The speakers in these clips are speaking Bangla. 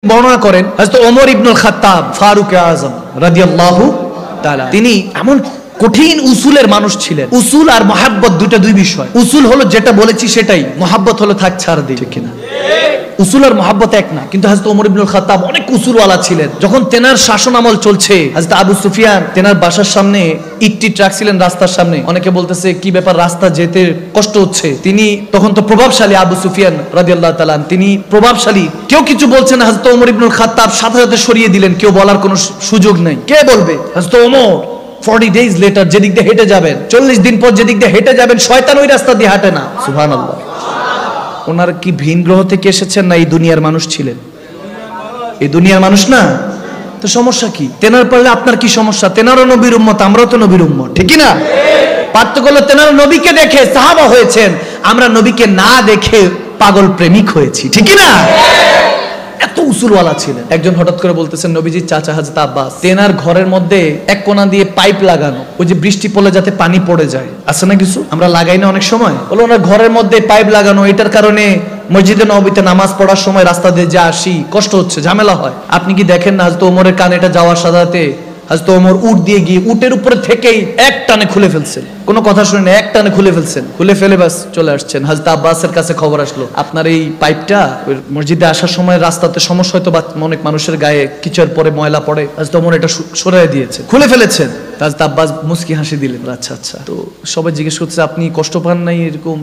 বর্ণনা করেন হযরত ওমর ইবনুল খাত্তাব ফারুক আযম রাদিয়াল্লাহু তাআলা, তিনি এমন কঠিন উসুলের মানুষ ছিলেন। উসুল আর মহাব্বত দুই বিষয়। উসুল হলো যেটা বলেছি সেটাই, মহাব্বত হলো থাক ছাড় দিই, ঠিক কিনা? উসুল আর মহাব্বত এক না। কিন্তু হযরত ওমর ইবনুল খাত্তাব অনেক উসুলওয়ালা ছিলেন। যখন তেনার শাসন আমল চলছে, হযরত আবু সুফিয়ান তেনার বাসার সামনে ইটটি রাখছিলেন রাস্তার সামনে। অনেকে বলতেছে কি ব্যাপার, রাস্তা যেতে কষ্ট হচ্ছে। তিনি তখন তো প্রভাবশালী আবু সুফিয়ান রাদিয়াল্লাহু তাআলা, তিনি প্রভাবশালী। কেউ কিছু বলছে না, হযরত ওমর ইবনুল খাত্তাব সাথে সাথে সরিয়ে দিলেন, কেউ বলার কোনো সুযোগ নাই। কে বলবে? হযরত ওমর 40 days later যেদিক দিয়ে হেঁটে যাবেন, 40 দিন পর যেদিক দিয়ে হেঁটে যাবেন, শয়তান ওই রাস্তা দিয়ে হাঁটে না। সুবহানাল্লাহ। ওনার কি ভিন গ্রহ থেকে এসেছেন না এই দুনিয়ার মানুষ ছিলেন? এই দুনিয়ার মানুষ না, তো সমস্যা কি? তেনার পারলে আপনার কি সমস্যা? তেনারও নবীর উম্মত, আমরাও তো নবীর উম্মত, ঠিক না? পার্থক্য হলো তেনার নবীকে দেখে সাহাবা হয়েছেন, আমরা নবীকে না দেখে পাগল প্রেমিক হয়েছি, ঠিক না? এত উসুলওয়ালা ছিলেন। একজন হঠাৎ করে বলতেছেন নবীজির চাচা হযরত আব্বাস, তেনার ঘরের মধ্যে এক কোণা দিয়ে পাইপ লাগানো, ওই যে বৃষ্টি পড়লে যাতে পানি পড়ে যায়, আছে না কিছু, আমরা লাগাই না অনেক সময়। বলে ওনার ঘরের মধ্যে পাইপ লাগানো, এটার কারণে মসজিদে নববীতে নামাজ পড়ার সময় রাস্তা দিয়ে যা আসি কষ্ট হচ্ছে, ঝামেলা হয়। আপনি কি দেখেন না হযরত ওমরের কানে এটা যাওয়ার সাথে হযরত ওমর উট দিয়ে গিয়ে উটের উপরে থেকেই এক টানে খুলে ফেলছেন, কোনো কথা শুনে না, এক টানে খুলে ফেলছেন। খুলে ফেলে বাস চলে আসছেন। হযরত আব্বাসের কাছে খবর আসলো, আপনার এই পাইপটা মসজিদে আসার সময় রাস্তাতে সমস্যা হয়তো, বা অনেক মানুষের গায়ে কিচের পরে ময়লা পড়ে, হযরত ওমর এটা সরিয়ে দিয়েছে, খুলে ফেলেছেন। হযরত আব্বাস মুস্কি হাসি দিলেন, আচ্ছা আচ্ছা। তো সবাই জিজ্ঞেস করছে আপনি কষ্ট পান নাই? এরকম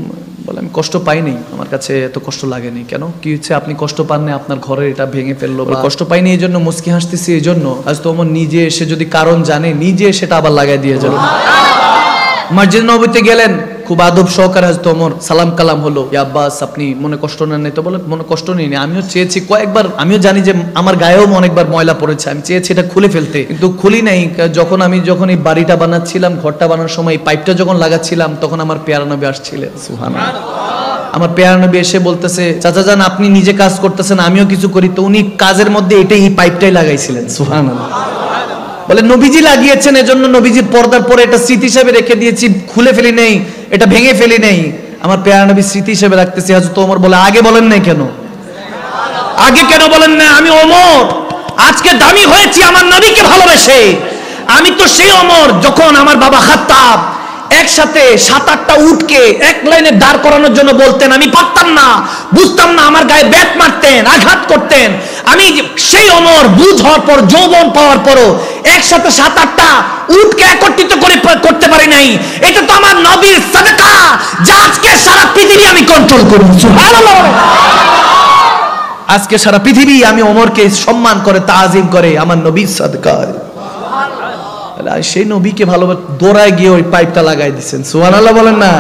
বলে, আমি কষ্ট পাই নাই, আমার কাছে এত কষ্ট লাগেনি। কেন, কি হচ্ছে? আপনি কষ্ট পান নাই, আপনার ঘরে এটা ভেঙে ফেললো, কষ্ট পাইনি এই জন্য মুস্কি হাসতেছি, এই জন্য। হযরত ওমর নিজে এসে যদি কারণ জানে, নিজে সেটা আবার লাগাই দিয়ে যাবে। মসজিদ নববীতে গেলেন, খুব আদব সহকারে হযরত ওমর সালাম কালাম হলো, ইয়া আব্বাস আপনি মনে কষ্ট নেন নাই তো? বলে মনে কষ্ট নেই, আমিও চেয়েছি কয়েকবার, আমিও জানি যে আমার গায়েও অনেকবার ময়লা পড়েছে, আমি চেয়েছি এটা খুলে ফেলতে, কিন্তু খুলি নাই। যখন এই বাড়িটা বানাচ্ছিলাম, ঘরটা বানানোর সময় পাইপটা যখন লাগাচ্ছিলাম, তখন আমার পেয়ারা নবী আসছিলেন। সুবহানাল্লাহ। আমার পেয়ারা নবী এসে বলতেছে, চাচা জান আপনি নিজে কাজ করতেছেন, আমিও কিছু করি, তো উনি কাজের মধ্যে এটাই এই পাইপটাই লাগাইছিলেন। সুবহানাল্লাহ। বলে নবীজি লাগিয়েছেন, এজন্য নবীজির পর্দার পরে এটা স্মৃতি হিসেবে রেখে দিয়েছি, খুলে ফেলি নেই, এটা ভেঙে ফেলি নেই, আমার পেয়ারা নবী স্মৃতি হিসেবে রাখতেছি। হযরত ওমর বলে, আগে বলেন নাই কেন? আগে কেন বলেন না? আমি ওমর আজকে দামি হয়েছি আমার নবীকে ভালোবেসে। আমি তো সেই ওমর যখন আমার বাবা খাত্তাব একসাথে 7-8টা উটকে এক লাইনে দাঁড় করানোর জন্য বলতেন, আমি পারতাম না, বুঝতাম না, আমার গায়ে ব্যাট মারতেন, আঘাত করতেন। আমি সেই ওমর বুঝ হওয়ার পর, যৌবন পাওয়ার পরও একসাথে 7-8টা উটকে একত্রিত করতে পারি নাই। এটা তো আমার নবীর সাদকা, যা আজকে সারা পৃথিবী আমি কন্ট্রোল করি। সুবহানাল্লাহ। আজকে সারা পৃথিবী আমি ওমরকে সম্মান করে, তাজিম করে আমার নবীর সাদকায়। সেই নবীকে ভালোবাসে, দৌড়ায় গিয়ে ওই পাইপটা লাগাই দিচ্ছেন। সুবহানাল্লাহ বলেন না?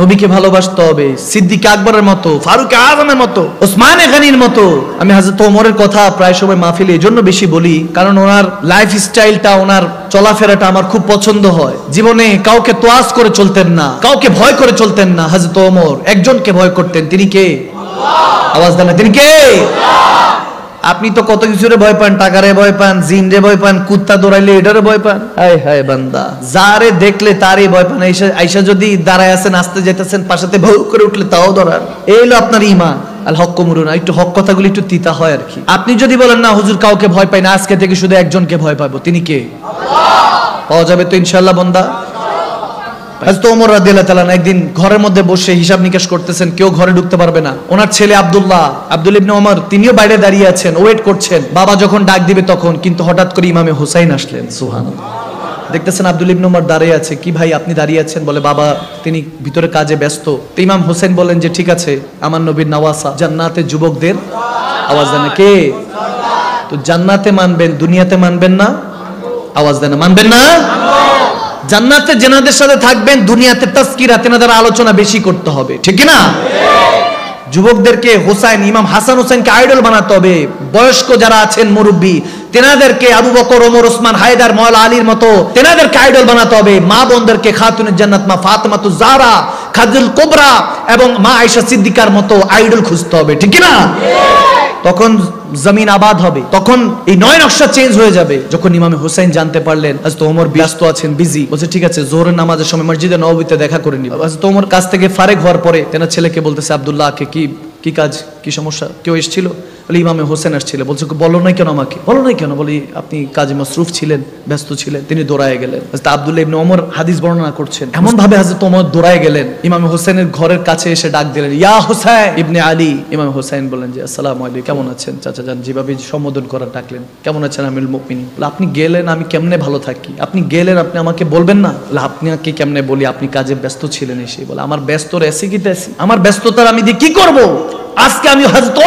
নবীকে ভালোবাসতে হবে, সিদ্দিক আকবরের মতো, ফারুক আযমের মতো, ওসমান গনির মতো। আমি হযরত ওমরের কথা প্রায় সময় মাহফিলে এজন্য বেশি বলি, কারণ ওনার লাইফ স্টাইলটা, ওনার চলাফেরাটা আমার খুব পছন্দ হয়। জীবনে কাউকে তোয়াজ করে চলতেন না, কাউকে ভয় করে চলতেন না। হযরত ওমর একজনকে ভয় করতেন, তিনি কে? আওয়াজ দেন, তিনি কে? আপনি তো কত কিছুরে ভয় পান, টাকারে ভয় পান, জিনরে ভয় পান, কুত্তা দৌড়াইলে এটারে ভয় পান। হায় হায় বান্দা, যারে দেখলে তারই ভয় পান। আইসা যদি দাঁড়ায় আছেন, আসতে যাইতেছেন, পাশাতে ভয় করে উঠলে তাও ধরার। এই হলো আপনার ঈমান। আল হক মুরুনা, একটু হক কথাগুলি একটু তিতা হয় আর কি। আপনি যদি বলেন না হুজুর কাউকে ভয় পাই না, আজকে থেকে শুধু একজনকে ভয় পাবো, তিনি কে? আল্লাহ। পাওয়া যাবে তো ইনশাআল্লাহ বান্দা? হযরত ওমর রাদিয়াল্লাহু তাআলা একদিন ঘরের মধ্যে বসে হিসাব নিকাশ করতেছেন, কেউ ঘরে ঢুকতে পারবে না। ওনার ছেলে আব্দুল ইবনে ওমর, তিনিও বাইরে দাঁড়িয়ে আছেন, ওয়েট করছেন বাবা যখন ডাক দিবে তখন। কিন্তু হঠাৎ করে ইমামে হুসাইন আসলেন। সুবহানাল্লাহ। দেখতেছেন আব্দুল ইবনে ওমর দাঁড়িয়ে আছে। কি ভাই আপনি দাঁড়িয়ে আছেন? বলে বাবা তিনি ভিতরে কাজে ব্যস্ত। তো ইমাম হুসাইন বলেন যে ঠিক আছে, আমার নবীর নওয়াসা, জান্নাতে যুবকদের আওয়াজ দেন। কে? তো জান্নাতে মানবেন, দুনিয়াতে মানবেন না? আওয়াজ দেন, মানবেন না? জান্নাতে জেনাদের সাথে থাকবেন, দুনিয়াতে তাজকিরা, তেনাদের আলোচনা বেশি করতে হবে, ঠিক না? যুবকদেরকে হোসাইন, ইমাম হাসান হোসেনকে আইডল বানাতে হবে। বয়স্ক যারা আছেন মুরব্বী, তেনাদেরকে আবু বকর, ওমর, ওসমান, হায়দার, মওলা আলীর মতো তেনাদেরকে আইডল বানাতে হবে। মা বোনদেরকে খাতুনের জান্নাত মা ফাতেমাতুজ জাহরা, খাদিজাতুল কুবরা এবং মা আয়েশা সিদ্দিকার মতো আইডল খুঁজতে হবে, ঠিক না? তখন জমিন আবাদ হবে, তখন এই নয় নকশা চেঞ্জ হয়ে যাবে। যখন ইমামে হুসাইন জানতে পারলেন হযরত ওমর ব্যস্ত আছেন, বিজি, বলছে ঠিক আছে জোহরের নামাজের সময় মসজিদে নববীতে দেখা করে নিব। হযরত ওমর কাছ থেকে ফারেক হওয়ার পরে তেনার ছেলেকে বলতেছে, আব্দুল্লাহকে কি কি কাজ, কি সমস্যা? কেউ এসেছিল? বলে ইমামে হোসেন আসছিল। বলছে বলো নাই কেন আমাকে? বলো নাই কেন? বলি আপনি কাজে মাসরুফ ছিলেন, ব্যস্ত ছিলেন। তিনি দৌড়ায় গেলেন। হযরত আব্দুল্লাহ ইবনে ওমর হাদিস বর্ণনা করছেন, এমন ভাবে হযরত ওমর দৌড়ায় গেলেন, ইমামে হোসেনের ঘরের কাছে এসে ডাক দিলেন, ইয়া হুসাইন ইবনে আলী। ইমাম হোসেন বললেন যে আসসালামু আলাইকুম, কেমন আছেন চাচা যান? যেভাবে সম্বোধন করা ডাকলেন, কেমন আছেন আমিরুল মুমিনিন? বলে আপনি গেলেন আমি কেমনে ভালো থাকি? আপনি গেলেন আপনি আমাকে বলবেন না? বলে আপনাকে কেমনে বলি, আপনি কাজে ব্যস্ত ছিলেন এসে। বলে আমার ব্যস্ত রেসি কি তেসি, আমার ব্যস্ততার আমি দিয়ে কি করব? আজকে আমি হযরত